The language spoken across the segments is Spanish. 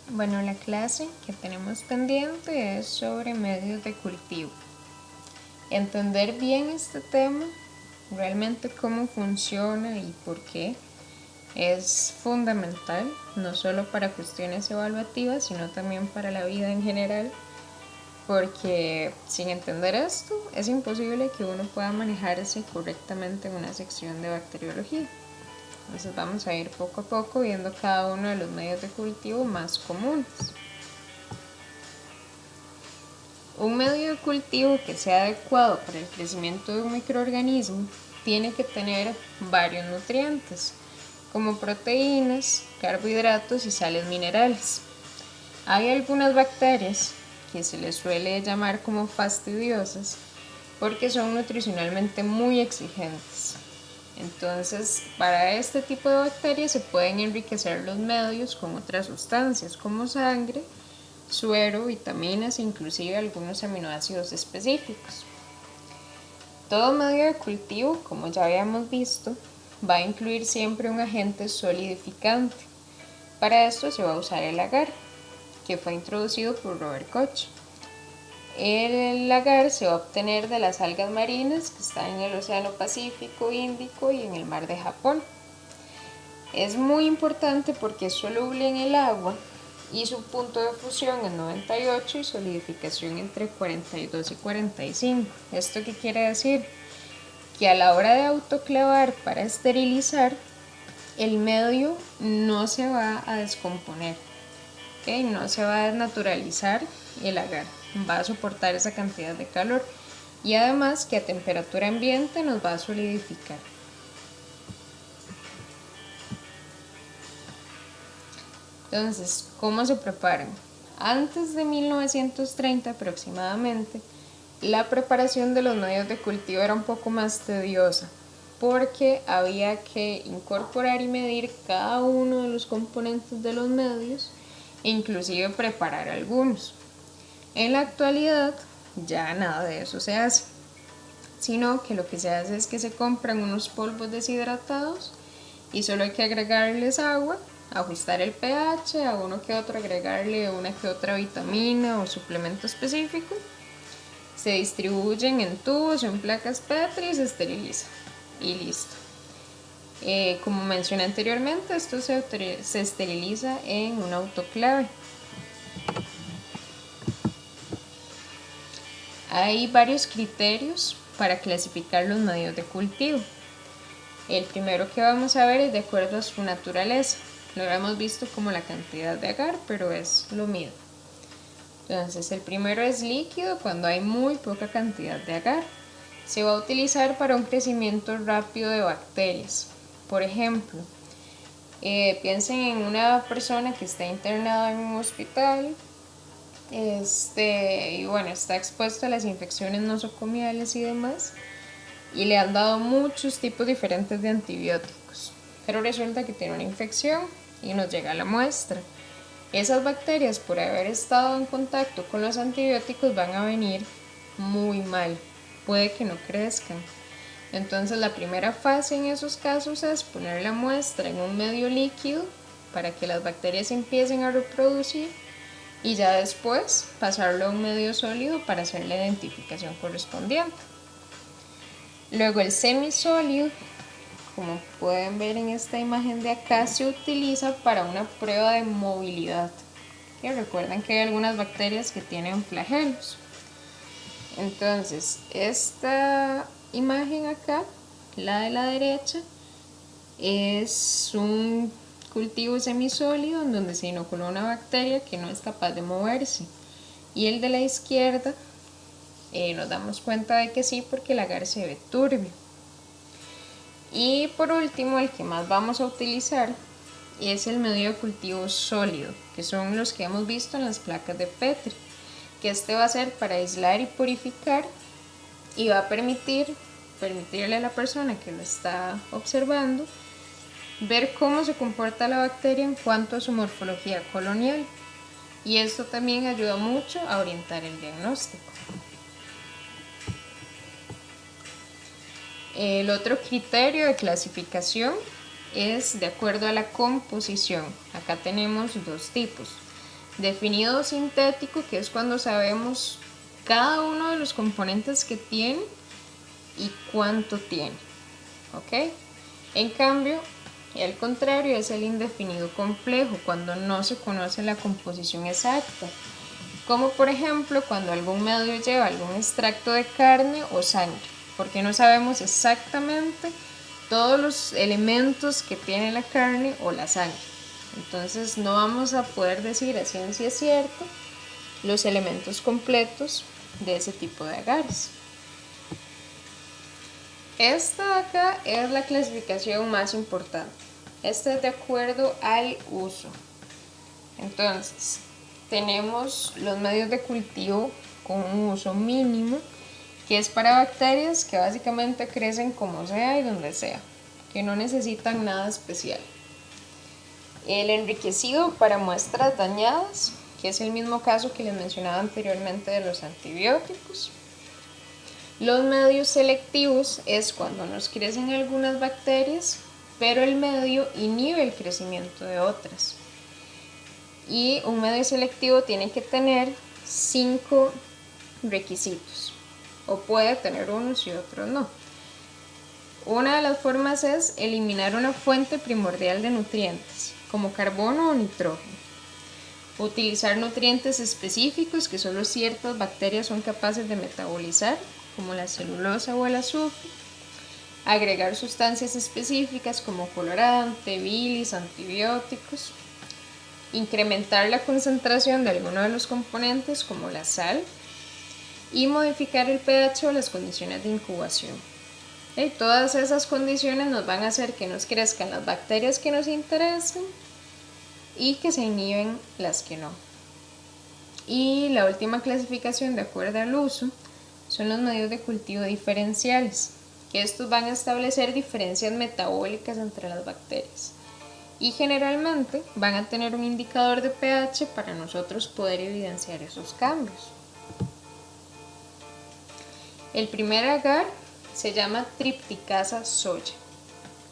Bueno, la clase que tenemos pendiente es sobre medios de cultivo. Entender bien este tema, realmente cómo funciona y por qué, es fundamental, no solo para cuestiones evaluativas, sino también para la vida en general, porque sin entender esto es imposible que uno pueda manejarse correctamente en una sección de bacteriología. Entonces vamos a ir poco a poco viendo cada uno de los medios de cultivo más comunes. Un medio de cultivo que sea adecuado para el crecimiento de un microorganismo tiene que tener varios nutrientes, como proteínas, carbohidratos y sales minerales. Hay algunas bacterias que se les suele llamar como fastidiosas porque son nutricionalmente muy exigentes. Entonces, para este tipo de bacterias se pueden enriquecer los medios con otras sustancias como sangre, suero, vitaminas e inclusive algunos aminoácidos específicos. Todo medio de cultivo, como ya habíamos visto, va a incluir siempre un agente solidificante. Para esto se va a usar el agar, que fue introducido por Robert Koch. El agar se va a obtener de las algas marinas que están en el Océano Pacífico, Índico y en el Mar de Japón. Es muy importante porque es soluble en el agua y su punto de fusión es 98 y solidificación entre 42 y 45. ¿Esto qué quiere decir? Que a la hora de autoclavar para esterilizar, el medio no se va a descomponer, ¿okay? No se va a desnaturalizar el agar, va a soportar esa cantidad de calor y además que a temperatura ambiente nos va a solidificar. Entonces, ¿cómo se preparan? Antes de 1930 aproximadamente, la preparación de los medios de cultivo era un poco más tediosa porque había que incorporar y medir cada uno de los componentes de los medios e inclusive preparar algunos. En la actualidad ya nada de eso se hace, sino que lo que se hace es que se compran unos polvos deshidratados y solo hay que agregarles agua, ajustar el pH, a uno que otro agregarle una que otra vitamina o suplemento específico. Se distribuyen en tubos o en placas Petri y se esteriliza y listo. Como mencioné anteriormente, esto se esteriliza en un autoclave. Hay varios criterios para clasificar los medios de cultivo. El primero que vamos a ver es de acuerdo a su naturaleza. Lo hemos visto como la cantidad de agar, pero es lo mismo. Entonces, el primero es líquido cuando hay muy poca cantidad de agar. Se va a utilizar para un crecimiento rápido de bacterias. Por ejemplo, piensen en una persona que está internada en un hospital y bueno, está expuesto a las infecciones nosocomiales y demás, y le han dado muchos tipos diferentes de antibióticos, pero resulta que tiene una infección y nos llega la muestra. Esas bacterias, por haber estado en contacto con los antibióticos, van a venir muy mal, puede que no crezcan. Entonces la primera fase en esos casos es poner la muestra en un medio líquido para que las bacterias empiecen a reproducir y ya después pasarlo a un medio sólido para hacer la identificación correspondiente. Luego el semisólido, como pueden ver en esta imagen de acá, se utiliza para una prueba de movilidad. Y recuerden que hay algunas bacterias que tienen flagelos. Entonces, esta imagen acá, la de la derecha, es un cultivo semisólido en donde se inoculó una bacteria que no es capaz de moverse. Y el de la izquierda, nos damos cuenta de que sí, porque el agar se ve turbio. Y por último, el que más vamos a utilizar es el medio de cultivo sólido, que son los que hemos visto en las placas de Petri, que este va a ser para aislar y purificar y va a permitirle a la persona que lo está observando ver cómo se comporta la bacteria en cuanto a su morfología colonial, y esto también ayuda mucho a orientar el diagnóstico. El otro criterio de clasificación es de acuerdo a la composición. Acá tenemos dos tipos. Definido sintético, que es cuando sabemos cada uno de los componentes que tiene y cuánto tiene, ¿ok? En cambio, el contrario es el indefinido complejo, cuando no se conoce la composición exacta, como por ejemplo cuando algún medio lleva algún extracto de carne o sangre, porque no sabemos exactamente todos los elementos que tiene la carne o la sangre. Entonces no vamos a poder decir a ciencia cierta los elementos completos de ese tipo de agares. Esta de acá es la clasificación más importante. Esta es de acuerdo al uso. Entonces, tenemos los medios de cultivo con un uso mínimo, que es para bacterias que básicamente crecen como sea y donde sea, que no necesitan nada especial. El enriquecido para muestras dañadas, que es el mismo caso que les mencionaba anteriormente de los antibióticos. Los medios selectivos es cuando nos crecen algunas bacterias, pero el medio inhibe el crecimiento de otras. Y un medio selectivo tiene que tener 5 requisitos, o puede tener unos y otros no. Una de las formas es eliminar una fuente primordial de nutrientes, como carbono o nitrógeno. Utilizar nutrientes específicos que solo ciertas bacterias son capaces de metabolizar, como la celulosa o el azufre. Agregar sustancias específicas como colorante, bilis, antibióticos. Incrementar la concentración de alguno de los componentes como la sal. Y modificar el pH o las condiciones de incubación. Todas esas condiciones nos van a hacer que nos crezcan las bacterias que nos interesan y que se inhiben las que no. Y la última clasificación de acuerdo al uso son los medios de cultivo diferenciales, que estos van a establecer diferencias metabólicas entre las bacterias y generalmente van a tener un indicador de pH para nosotros poder evidenciar esos cambios. El primer agar se llama tripticasa soya.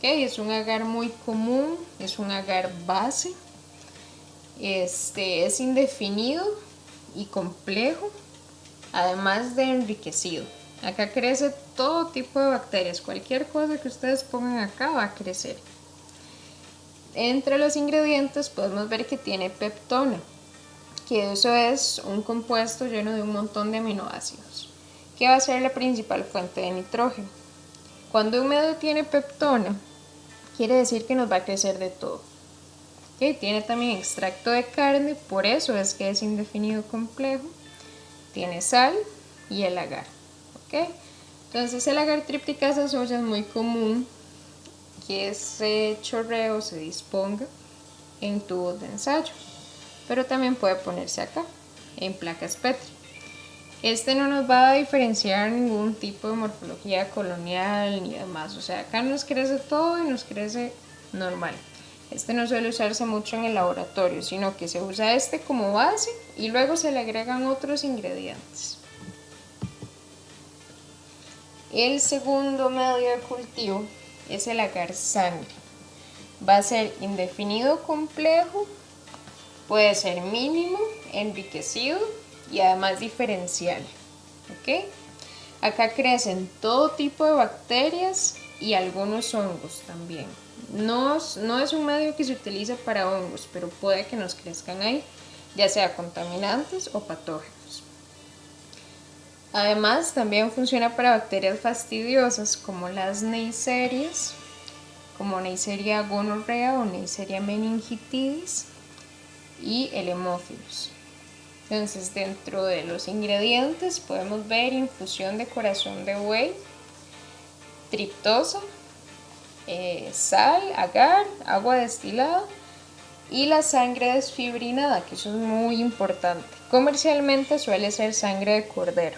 Es un agar muy común, es un agar base, es indefinido y complejo, además de enriquecido. Acá crece todo tipo de bacterias, cualquier cosa que ustedes pongan acá va a crecer. Entre los ingredientes podemos ver que tiene peptona, que eso es un compuesto lleno de un montón de aminoácidos, que va a ser la principal fuente de nitrógeno. Cuando un medio tiene peptona, quiere decir que nos va a crecer de todo. Tiene también extracto de carne, por eso es que es indefinido complejo. Tiene sal y el agar. Entonces el agar tripticasa soya es muy común que ese chorreo se disponga en tubos de ensayo, pero también puede ponerse acá, en placas Petri. Este no nos va a diferenciar ningún tipo de morfología colonial ni demás, o sea, acá nos crece todo y nos crece normal. Este no suele usarse mucho en el laboratorio, sino que se usa este como base y luego se le agregan otros ingredientes. El segundo medio de cultivo es el agar sangre. Va a ser indefinido complejo, puede ser mínimo, enriquecido y además diferencial. Acá crecen todo tipo de bacterias y algunos hongos también. No es un medio que se utiliza para hongos, pero puede que nos crezcan ahí, ya sea contaminantes o patógenos. Además, también funciona para bacterias fastidiosas como las neiserias, como Neisseria gonorrhea o Neisseria meningitidis y el hemófilos. Entonces, dentro de los ingredientes podemos ver infusión de corazón de buey, triptosa, sal, agar, agua destilada y la sangre desfibrinada, que eso es muy importante. Comercialmente suele ser sangre de cordero,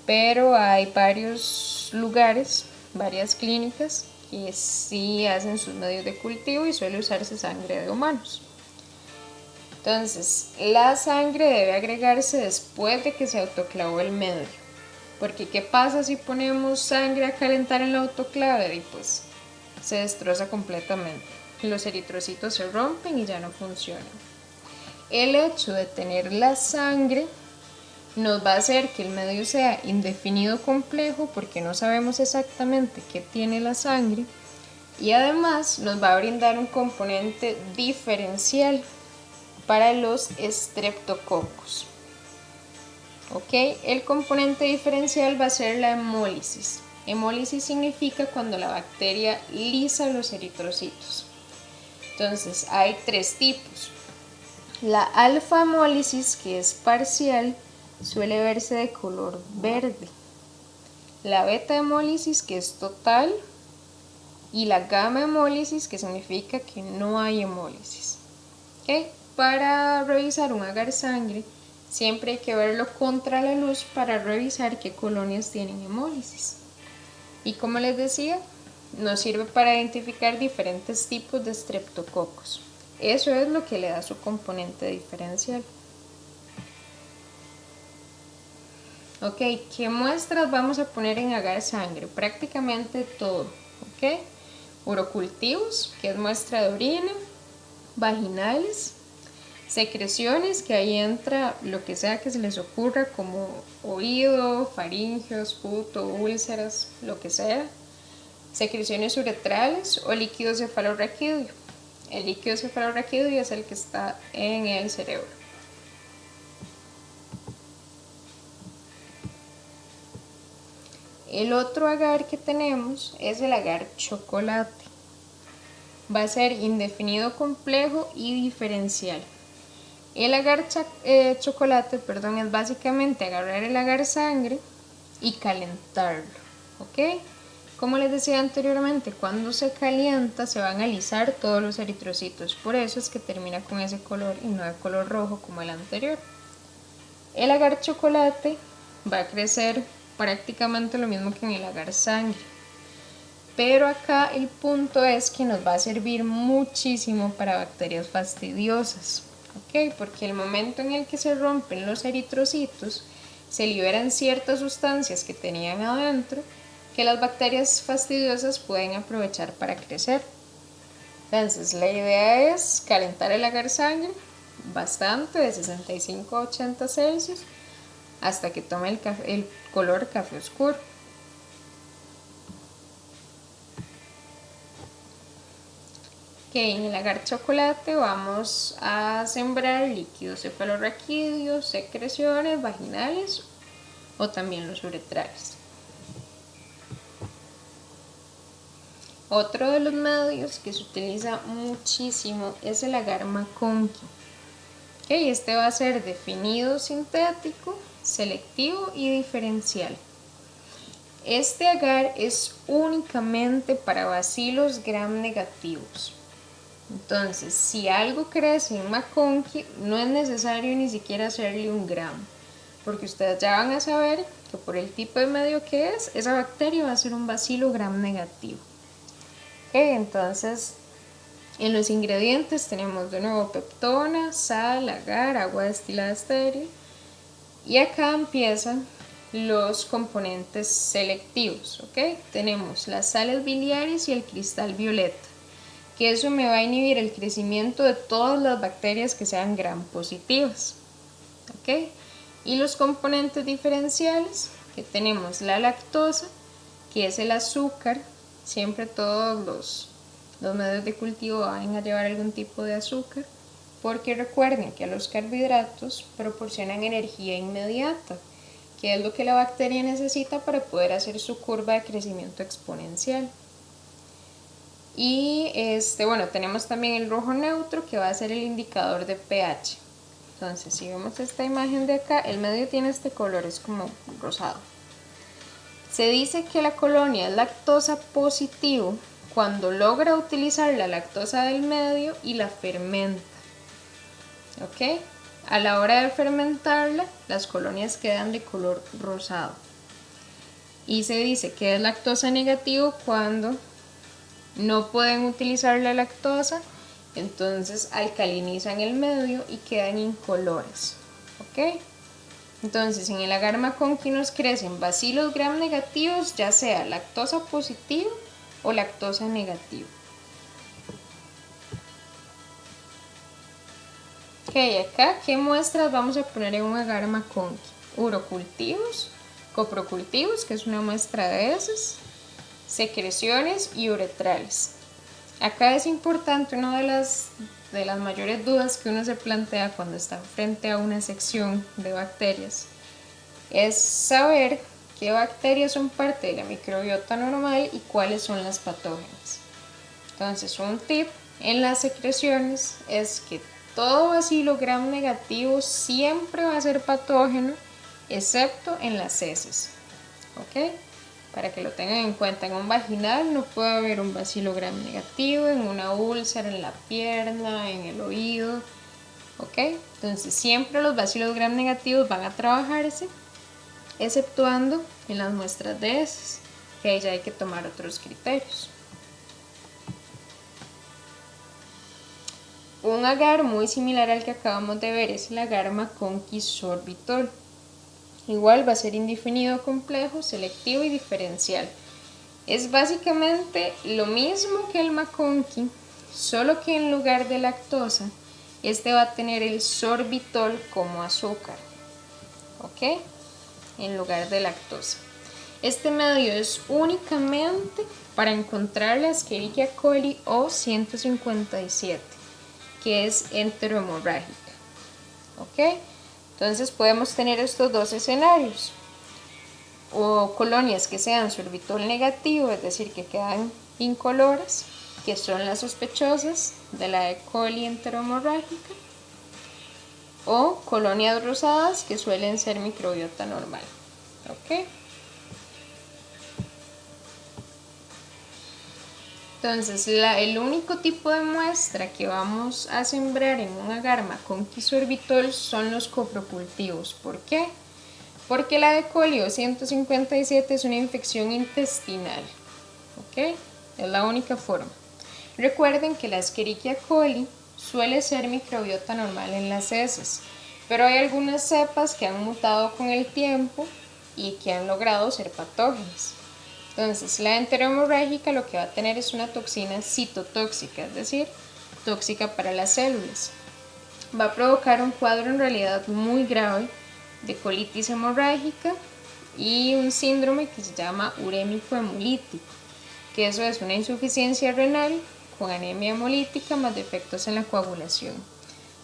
pero hay varios lugares, varias clínicas que sí hacen sus medios de cultivo y suele usarse sangre de humanos. Entonces, la sangre debe agregarse después de que se autoclavó el medio, porque ¿qué pasa si ponemos sangre a calentar en la autoclave? Y pues se destroza completamente. Los eritrocitos se rompen y ya no funcionan. El hecho de tener la sangre nos va a hacer que el medio sea indefinido complejo porque no sabemos exactamente qué tiene la sangre, y además nos va a brindar un componente diferencial para los estreptococos. ¿Ok? El componente diferencial va a ser la hemólisis. Hemólisis significa cuando la bacteria lisa los eritrocitos. Entonces hay tres tipos. La alfa-hemólisis, que es parcial, suele verse de color verde. La beta-hemólisis, que es total, y la gamma-hemólisis, que significa que no hay hemólisis. ¿Okay? Para revisar un agar sangre, siempre hay que verlo contra la luz para revisar qué colonias tienen hemólisis. Y como les decía, nos sirve para identificar diferentes tipos de estreptococos. Eso es lo que le da su componente diferencial. Ok, ¿qué muestras vamos a poner en agar sangre? Prácticamente todo. Ok, urocultivos, que es muestra de orina, vaginales, secreciones, que ahí entra lo que sea que se les ocurra, como oído, faringeos, puto, úlceras, lo que sea, secreciones uretrales o líquido cefalorraquídeo. El líquido cefalorraquídeo es el que está en el cerebro. El otro agar que tenemos es el agar chocolate. Va a ser indefinido complejo y diferencial. El agar chocolate, es básicamente agarrar el agar sangre y calentarlo. ¿Ok? Como les decía anteriormente, cuando se calienta se van a alisar todos los eritrocitos. Por eso es que termina con ese color y no de color rojo como el anterior. El agar chocolate va a crecer prácticamente lo mismo que en el agar sangre. Pero acá el punto es que nos va a servir muchísimo para bacterias fastidiosas. ¿Ok? Porque el momento en el que se rompen los eritrocitos, se liberan ciertas sustancias que tenían adentro que las bacterias fastidiosas pueden aprovechar para crecer. Entonces la idea es calentar el agar sangre bastante, de 65 a 80 Celsius, hasta que tome el color café oscuro. Que en el agar chocolate vamos a sembrar líquidos cefalorraquídeos, secreciones vaginales o también los uretrales. Otro de los medios que se utiliza muchísimo es el agar McConkey. Este va a ser definido sintético, selectivo y diferencial. Este agar es únicamente para bacilos gram negativos. Entonces, si algo crece en McConkey, no es necesario ni siquiera hacerle un gram, porque ustedes ya van a saber que por el tipo de medio que es, esa bacteria va a ser un bacilo gram negativo. Entonces, en los ingredientes tenemos de nuevo peptona, sal, agar, agua destilada estéril, y acá empiezan los componentes selectivos. Tenemos las sales biliares y el cristal violeta, que eso me va a inhibir el crecimiento de todas las bacterias que sean gram positivas. Y los componentes diferenciales, que tenemos la lactosa, que es el azúcar. Siempre todos los medios de cultivo van a llevar algún tipo de azúcar, porque recuerden que los carbohidratos proporcionan energía inmediata, que es lo que la bacteria necesita para poder hacer su curva de crecimiento exponencial. Y tenemos también el rojo neutro, que va a ser el indicador de pH. Entonces, si vemos esta imagen de acá, el medio tiene este color, es como rosado. Se dice que la colonia es lactosa positivo cuando logra utilizar la lactosa del medio y la fermenta. A la hora de fermentarla, las colonias quedan de color rosado. Y se dice que es lactosa negativo cuando no pueden utilizar la lactosa, entonces alcalinizan el medio y quedan incolores. Entonces, en el agar McConkey nos crecen bacilos gram negativos, ya sea lactosa positivo o lactosa negativo. Ok, acá, ¿qué muestras vamos a poner en un agar maconqui? Urocultivos, coprocultivos, que es una muestra de esas, secreciones y uretrales. Acá es importante, una de las mayores dudas que uno se plantea cuando está frente a una sección de bacterias, es saber qué bacterias son parte de la microbiota normal y cuáles son las patógenas. Entonces, un tip en las secreciones es que todo bacilo gram negativo siempre va a ser patógeno, excepto en las heces. ¿Ok? Para que lo tengan en cuenta, en un vaginal no puede haber un bacilo gram negativo, en una úlcera, en la pierna, en el oído. ¿Ok? Entonces, siempre los bacilos gram negativos van a trabajarse, exceptuando en las muestras de heces, que ahí ya hay que tomar otros criterios. Un agar muy similar al que acabamos de ver es el agar maconqui sorbitol. Igual va a ser indefinido complejo, selectivo y diferencial. Es básicamente lo mismo que el maconqui, solo que en lugar de lactosa, este va a tener el sorbitol como azúcar. ¿Ok? En lugar de lactosa. Este medio es únicamente para encontrar la Escherichia coli O157, que es enterohemorrágica. ¿Ok? Entonces podemos tener estos dos escenarios. O colonias que sean sorbitol negativo, es decir, que quedan incoloras, que son las sospechosas de la E. coli enterohemorrágica, o colonias rosadas que suelen ser microbiota normal. ¿Ok? Entonces, el único tipo de muestra que vamos a sembrar en un agar maconqui sorbitol son los coprocultivos. ¿Por qué? Porque la E. coli O157 es una infección intestinal. ¿Ok? Es la única forma. Recuerden que la Escherichia coli suele ser microbiota normal en las heces, pero hay algunas cepas que han mutado con el tiempo y que han logrado ser patógenas. Entonces, la enterohemorrágica lo que va a tener es una toxina citotóxica, es decir, tóxica para las células. Va a provocar un cuadro en realidad muy grave de colitis hemorrágica y un síndrome que se llama urémico hemolítico, que eso es una insuficiencia renal con anemia hemolítica más defectos en la coagulación.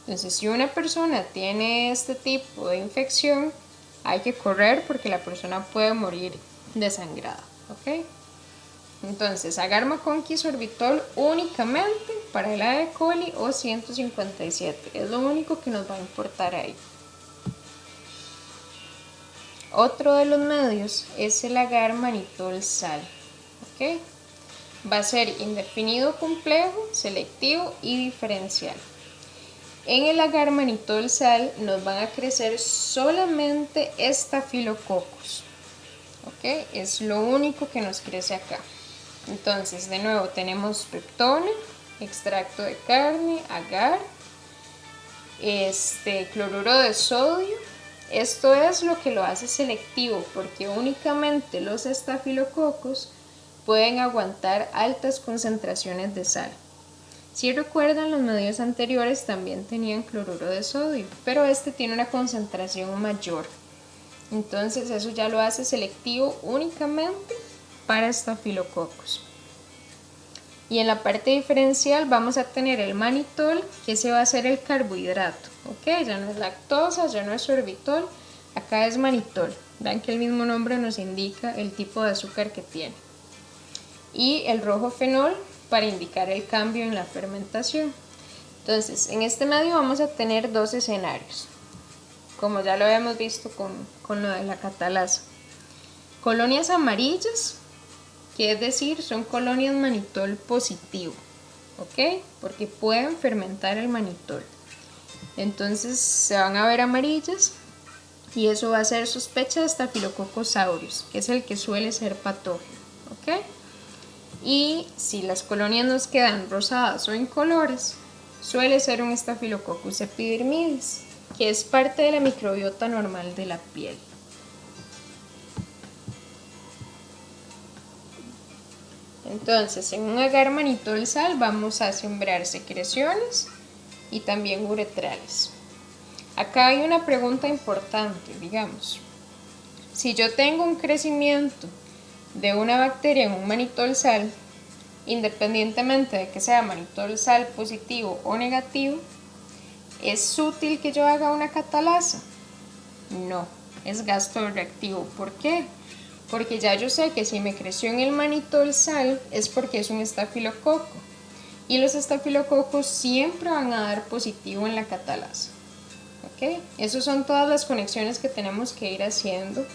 Entonces, si una persona tiene este tipo de infección, hay que correr porque la persona puede morir desangrada. ¿Ok? Entonces, agar maconqui sorbitol únicamente para el E. coli O157. Es lo único que nos va a importar ahí. Otro de los medios es el agar mannitol sal. ¿Ok? Va a ser indefinido complejo, selectivo y diferencial. En el agar mannitol sal nos van a crecer solamente estafilococos. ¿Ok? Es lo único que nos crece acá. Entonces, de nuevo, tenemos peptona, extracto de carne, agar, cloruro de sodio. Esto es lo que lo hace selectivo, porque únicamente los estafilococos pueden aguantar altas concentraciones de sal. Si recuerdan, los medios anteriores también tenían cloruro de sodio, pero este tiene una concentración mayor. Entonces eso ya lo hace selectivo únicamente para estafilococos. Y en la parte diferencial vamos a tener el mannitol, que ese va a ser el carbohidrato. ¿Ok? Ya no es lactosa, ya no es sorbitol, acá es mannitol. Vean que el mismo nombre nos indica el tipo de azúcar que tiene. Y el rojo fenol para indicar el cambio en la fermentación. Entonces, en este medio vamos a tener dos escenarios, como ya lo habíamos visto con lo de la catalasa. Colonias amarillas, que es decir, son colonias mannitol positivo, ¿ok? Porque pueden fermentar el mannitol. Entonces se van a ver amarillas y eso va a ser sospecha de Staphylococcus aureus, que es el que suele ser patógeno, ¿ok? Y si las colonias nos quedan rosadas o incolores, suele ser un Staphylococcus epidermidis, que es parte de la microbiota normal de la piel. Entonces, en un agar mannitol sal vamos a sembrar secreciones y también uretrales. Acá hay una pregunta importante, digamos. Si yo tengo un crecimiento de una bacteria en un mannitol sal, independientemente de que sea mannitol sal positivo o negativo, ¿es útil que yo haga una catalasa? No, es gasto reactivo. ¿Por qué? Porque ya yo sé que si me creció en el mannitol sal es porque es un estafilococo. Y los estafilococos siempre van a dar positivo en la catalasa. ¿Ok? Esas son todas las conexiones que tenemos que ir haciendo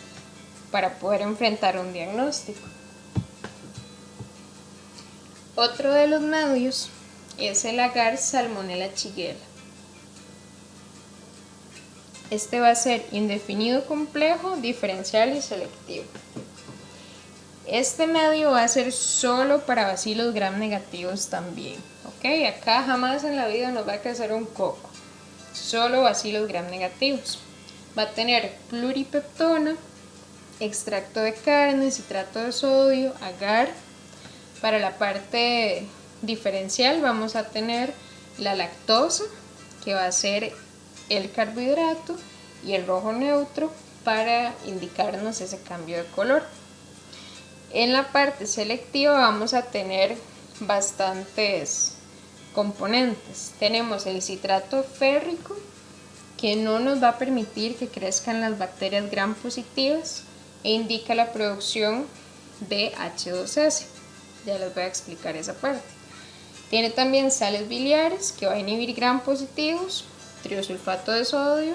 para poder enfrentar un diagnóstico. Otro de los medios es el agar Salmonella shigella. Este va a ser indefinido complejo, diferencial y selectivo. Este medio va a ser solo para bacilos gram negativos también. ¿Ok? Acá jamás en la vida nos va a crecer un coco. Solo bacilos gram negativos. Va a tener pluripeptona, extracto de carne, citrato de sodio, agar. Para la parte diferencial vamos a tener la lactosa, que va a ser el carbohidrato, y el rojo neutro para indicarnos ese cambio de color. En la parte selectiva vamos a tener bastantes componentes. Tenemos el citrato férrico, que no nos va a permitir que crezcan las bacterias gram positivas e indica la producción de H2S. Ya les voy a explicar esa parte. Tiene también sales biliares, que va a inhibir gram positivos, triosulfato de sodio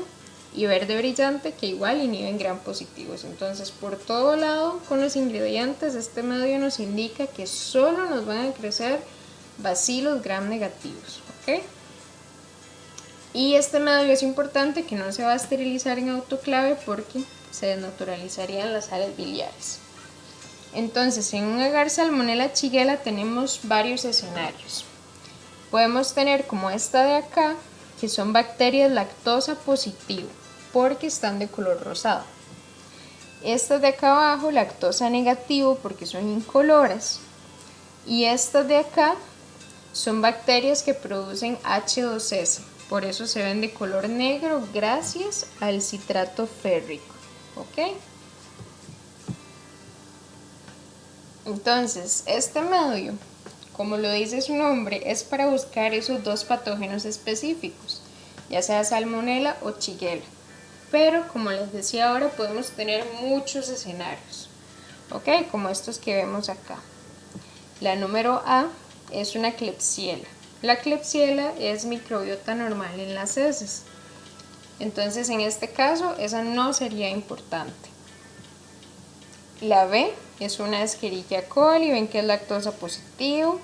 y verde brillante, que igual inhiben gram positivos. Entonces, por todo lado, con los ingredientes, este medio nos indica que solo nos van a crecer bacilos gram negativos. ¿Ok? Y este medio es importante que no se va a esterilizar en autoclave porque se desnaturalizarían las sales biliares. Entonces, en un agar Salmonella shigella tenemos varios escenarios. Podemos tener como esta de acá, que son bacterias lactosa positivo, porque están de color rosado. Estas de acá abajo, lactosa negativo, porque son incoloras. Y estas de acá son bacterias que producen H2S, por eso se ven de color negro gracias al citrato férrico. ¿Ok? Entonces, este medio, como lo dice su nombre, es para buscar esos dos patógenos específicos, ya sea Salmonella o Shigella. Pero, como les decía ahora, podemos tener muchos escenarios, ¿ok? Como estos que vemos acá. La número A es una Klebsiella. La Klebsiella es microbiota normal en las heces. Entonces, en este caso, esa no sería importante. La B es una Escherichia coli, ven que es lactosa positivo,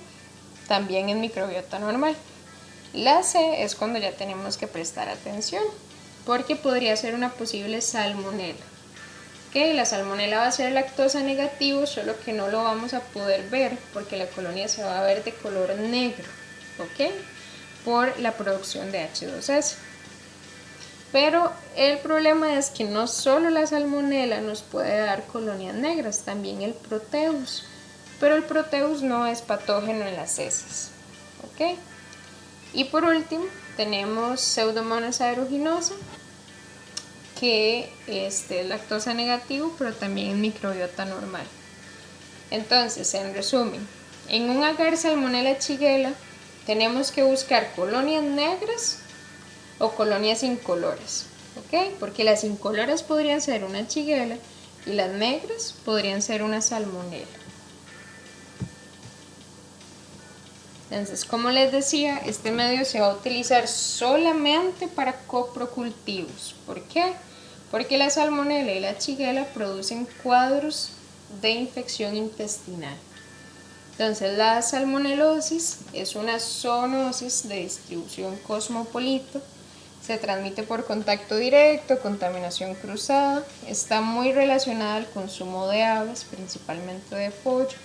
también es microbiota normal. La C es cuando ya tenemos que prestar atención, porque podría ser una posible salmonela. ¿Okay? La salmonela va a ser lactosa negativo, solo que no lo vamos a poder ver porque la colonia se va a ver de color negro, ¿ok? Por la producción de H2S. Pero el problema es que no solo la salmonela nos puede dar colonias negras, también el proteus. Pero el proteus no es patógeno en las heces. ¿Ok? Y por último tenemos Pseudomonas aeruginosa, que es lactosa negativo, pero también es microbiota normal. Entonces, en resumen, en un agar Salmonella shigella tenemos que buscar colonias negras o colonias incoloras, ¿ok? Porque las incoloras podrían ser una shigella y las negras podrían ser una salmonella. Entonces, como les decía, este medio se va a utilizar solamente para coprocultivos. ¿Por qué? Porque la salmonella y la shigella producen cuadros de infección intestinal. Entonces, la salmonelosis es una zoonosis de distribución cosmopolita. Se transmite por contacto directo, contaminación cruzada. Está muy relacionada al consumo de aves, principalmente de pollo.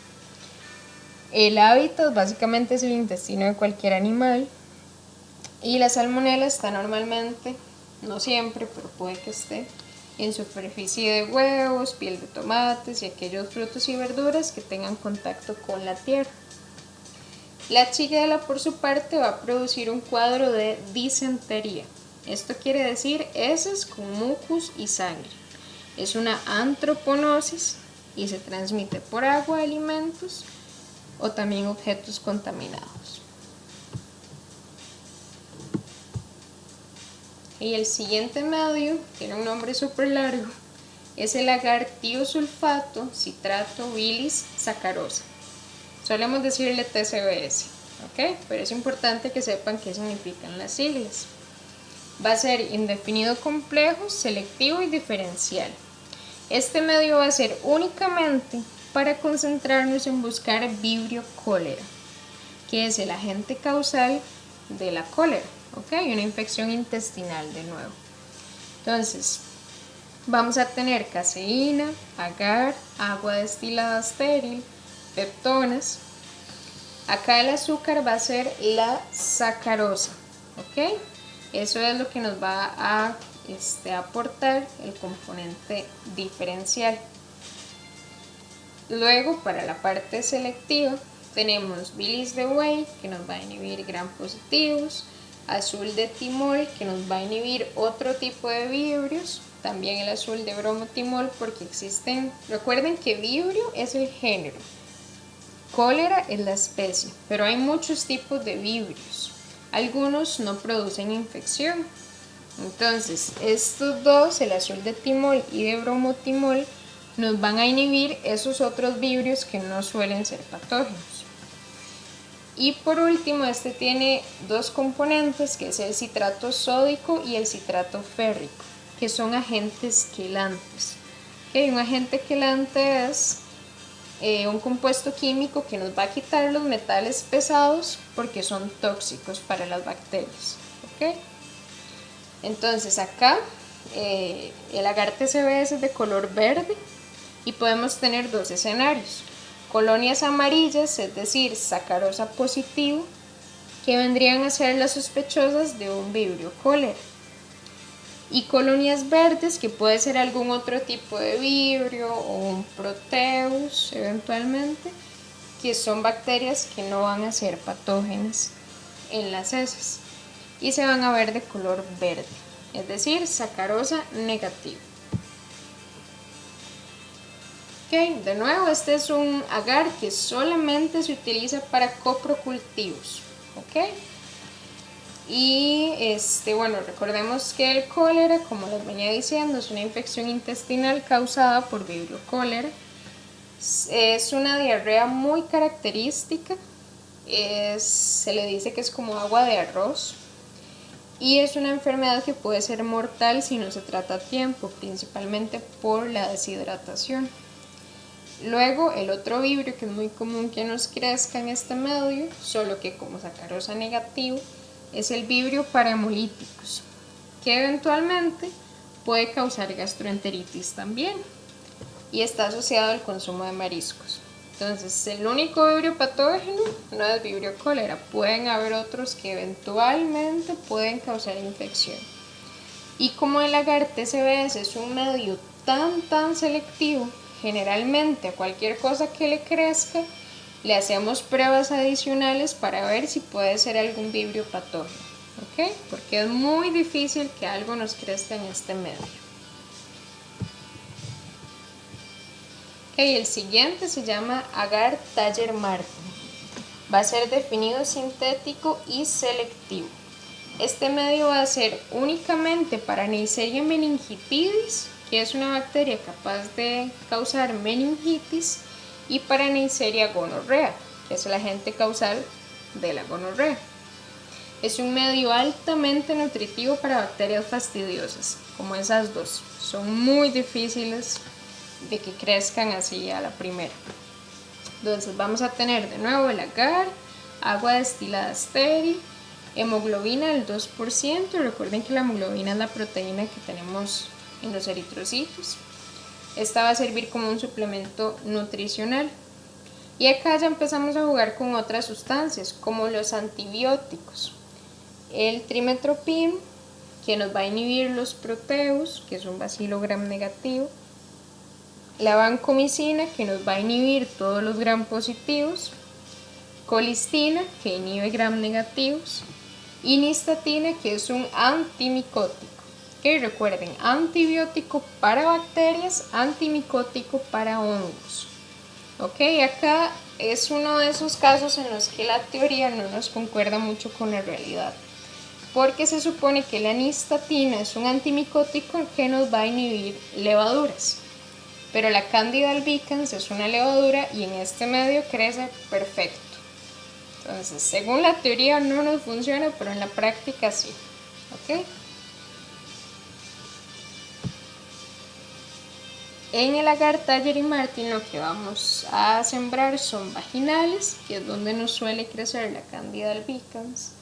El hábitat básicamente es el intestino de cualquier animal. Y la salmonela está normalmente, no siempre, pero puede que esté, en superficie de huevos, piel de tomates y aquellos frutos y verduras que tengan contacto con la tierra. La shigella, por su parte, va a producir un cuadro de disentería. Esto quiere decir heces con mucus y sangre. Es una antroponosis y se transmite por agua, alimentos o también objetos contaminados. Y el siguiente medio, tiene un nombre súper largo, es el agar tiosulfato citrato bilis sacarosa. Solemos decirle TCBS, ¿ok? Pero es importante que sepan qué significan las siglas. Va a ser indefinido complejo, selectivo y diferencial. Este medio va a ser únicamente para concentrarnos en buscar Vibrio cholera, que es el agente causal de la cólera, ¿ok? Una infección intestinal de nuevo. Entonces, vamos a tener caseína, agar, agua destilada estéril, peptonas. Acá el azúcar va a ser la sacarosa, ¿ok? Eso es lo que nos va a aportar el componente diferencial. Luego, para la parte selectiva, tenemos bilis de whey, que nos va a inhibir gram positivos, azul de timol, que nos va a inhibir otro tipo de vibrios, también el azul de bromotimol, porque existen, recuerden que vibrio es el género, cólera es la especie, pero hay muchos tipos de vibrios. Algunos no producen infección. Entonces, estos dos, el azul de timol y de bromotimol, nos van a inhibir esos otros vibrios que no suelen ser patógenos. Y por último, este tiene dos componentes, que es el citrato sódico y el citrato férrico, que son agentes quelantes. Un agente quelante es un compuesto químico que nos va a quitar los metales pesados porque son tóxicos para las bacterias. Entonces acá el agar TCBS es de color verde y podemos tener dos escenarios: colonias amarillas, es decir, sacarosa positivo, que vendrían a ser las sospechosas de un vibrio cólera, y colonias verdes, que puede ser algún otro tipo de vibrio o un proteus eventualmente, que son bacterias que no van a ser patógenas en las heces y se van a ver de color verde, es decir, sacarosa negativa. Ok, de nuevo, este es un agar que solamente se utiliza para coprocultivos. Ok. Y bueno, recordemos que el cólera, como les venía diciendo, es una infección intestinal causada por vibrio cólera. Es una diarrea muy característica, se le dice que es como agua de arroz, y es una enfermedad que puede ser mortal si no se trata a tiempo, principalmente por la deshidratación. Luego, el otro vibrio que es muy común que nos crezca en este medio, solo que como sacarosa negativo, es el vibrio para hemolíticos, que eventualmente puede causar gastroenteritis también y está asociado al consumo de mariscos. Entonces, el único vibrio patógeno no es vibrio cólera, pueden haber otros que eventualmente pueden causar infección. Y como el agar TCBS es un medio tan selectivo, generalmente a cualquier cosa que le crezca le hacemos pruebas adicionales para ver si puede ser algún vibrio patógeno, ¿ok? Porque es muy difícil que algo nos crezca en este medio. Ok, el siguiente se llama agar Thayer-Martin. Va a ser definido sintético y selectivo. Este medio va a ser únicamente para Neisseria meningitidis, que es una bacteria capaz de causar meningitis, y para Neisseria gonorrea, que es el agente causal de la gonorrea. Es un medio altamente nutritivo para bacterias fastidiosas, como esas dos. Son muy difíciles de que crezcan así a la primera. Entonces vamos a tener de nuevo el agar, agua destilada estéril, hemoglobina del 2%. Recuerden que la hemoglobina es la proteína que tenemos en los eritrocitos. Esta va a servir como un suplemento nutricional. Y acá ya empezamos a jugar con otras sustancias, como los antibióticos. El trimetoprim, que nos va a inhibir los proteus, que es un bacilo gram negativo. La vancomicina, que nos va a inhibir todos los gram positivos. Colistina, que inhibe gram negativos. y nystatina, que es un antimicótico. Que recuerden, antibiótico para bacterias, antimicótico para hongos. Ok, acá es uno de esos casos en los que la teoría no nos concuerda mucho con la realidad, porque se supone que la nystatina es un antimicótico que nos va a inhibir levaduras, pero la Candida albicans es una levadura y en este medio crece perfecto. Entonces, según la teoría no nos funciona, pero en la práctica sí. ¿Ok? En el agar, Thayer y Martin lo que vamos a sembrar son vaginales, que es donde nos suele crecer la Candida albicans,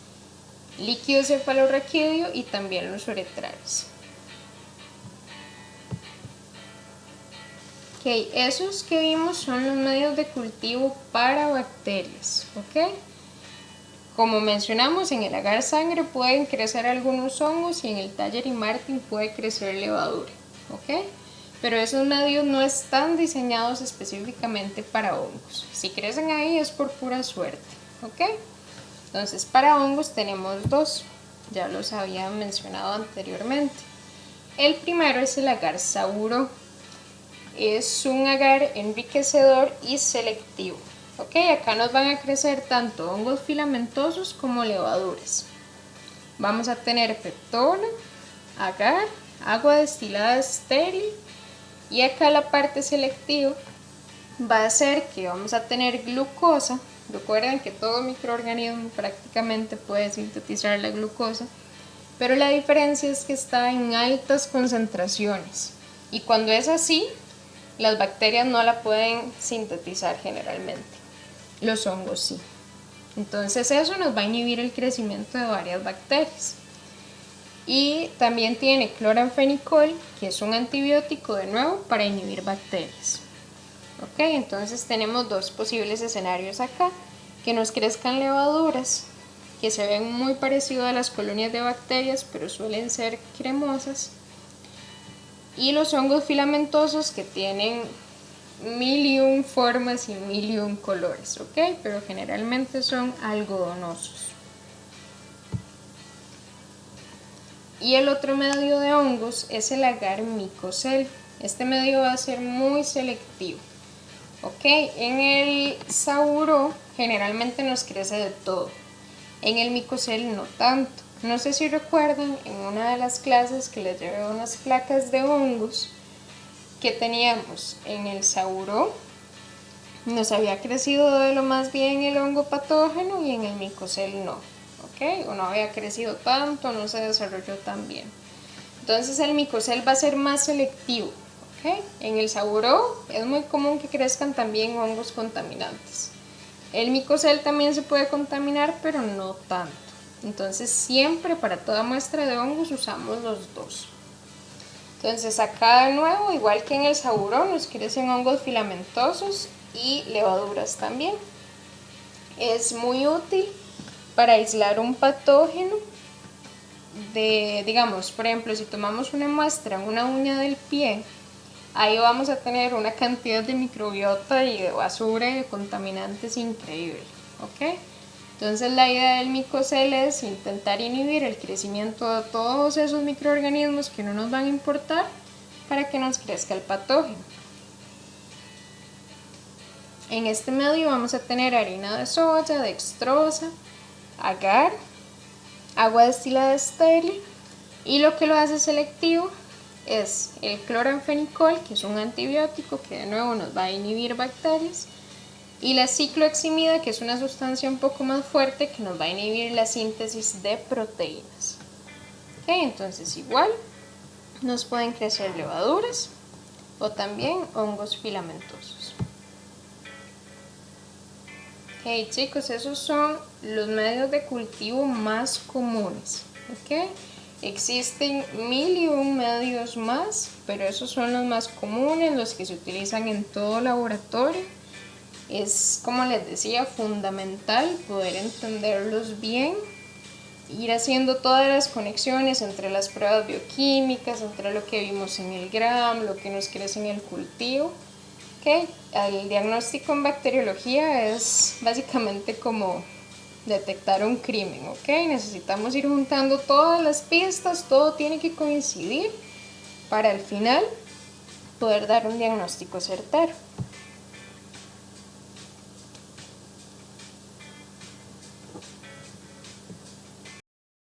líquido cefalorraquídeo y también los uretrales. Ok, esos que vimos son los medios de cultivo para bacterias. ¿Ok? Como mencionamos, en el agar sangre pueden crecer algunos hongos y en el Thayer y Martin puede crecer levadura. ¿Ok? Pero esos medios no están diseñados específicamente para hongos. Si crecen ahí es por pura suerte. ¿Ok? Entonces, para hongos tenemos dos. Ya los había mencionado anteriormente. El primero es el agar Sauro. Es un agar enriquecedor y selectivo. Ok, acá nos van a crecer tanto hongos filamentosos como levaduras. Vamos a tener peptona, agar, agua destilada estéril, y acá la parte selectiva va a ser que vamos a tener glucosa. Recuerden que todo microorganismo prácticamente puede sintetizar la glucosa, pero la diferencia es que está en altas concentraciones, y cuando es así, las bacterias no la pueden sintetizar generalmente. Los hongos sí. Entonces eso nos va a inhibir el crecimiento de varias bacterias. Y también tiene cloranfenicol, que es un antibiótico de nuevo para inhibir bacterias. Ok, entonces tenemos dos posibles escenarios acá: que nos crezcan levaduras, que se ven muy parecidas a las colonias de bacterias, pero suelen ser cremosas, y los hongos filamentosos, que tienen 1001 formas y 1001 colores, ¿ok? Pero generalmente son algodonosos. Y el otro medio de hongos es el agar micocel. Este medio va a ser muy selectivo, ¿ok? En el sauro generalmente nos crece de todo, en el micocel no tanto. No sé si recuerdan en una de las clases que les llevé unas placas de hongos que teníamos en el sauro, nos había crecido de lo más bien el hongo patógeno y en el micocel no, ¿ok? O no había crecido tanto, no se desarrolló tan bien. Entonces el micocel va a ser más selectivo, ¿ok? En el sauro es muy común que crezcan también hongos contaminantes. El micocel también se puede contaminar, pero no tanto. Entonces siempre para toda muestra de hongos usamos los dos. Entonces acá de nuevo, igual que en el sauro, nos crecen hongos filamentosos y levaduras también. Es muy útil para aislar un patógeno de, digamos, por ejemplo, si tomamos una muestra en una uña del pie, ahí vamos a tener una cantidad de microbiota y de basura y de contaminantes increíble, ¿ok? Entonces la idea del micocel es intentar inhibir el crecimiento de todos esos microorganismos que no nos van a importar para que nos crezca el patógeno. En este medio vamos a tener harina de soya, dextrosa, agar, agua destilada estéril, y lo que lo hace selectivo es el cloranfenicol, que es un antibiótico que de nuevo nos va a inhibir bacterias, y la cicloheximida, que es una sustancia un poco más fuerte que nos va a inhibir la síntesis de proteínas. Okay, entonces igual nos pueden crecer levaduras o también hongos filamentosos. Ok, chicos, esos son los medios de cultivo más comunes. Okay. Existen 1001 medios más, pero esos son los más comunes, los que se utilizan en todo laboratorio. Es, como les decía, fundamental poder entenderlos bien, ir haciendo todas las conexiones entre las pruebas bioquímicas, entre lo que vimos en el gram, lo que nos crece en el cultivo. ¿Okay? El diagnóstico en bacteriología es básicamente como detectar un crimen, ¿ok? Necesitamos ir juntando todas las pistas, todo tiene que coincidir para al final poder dar un diagnóstico certero.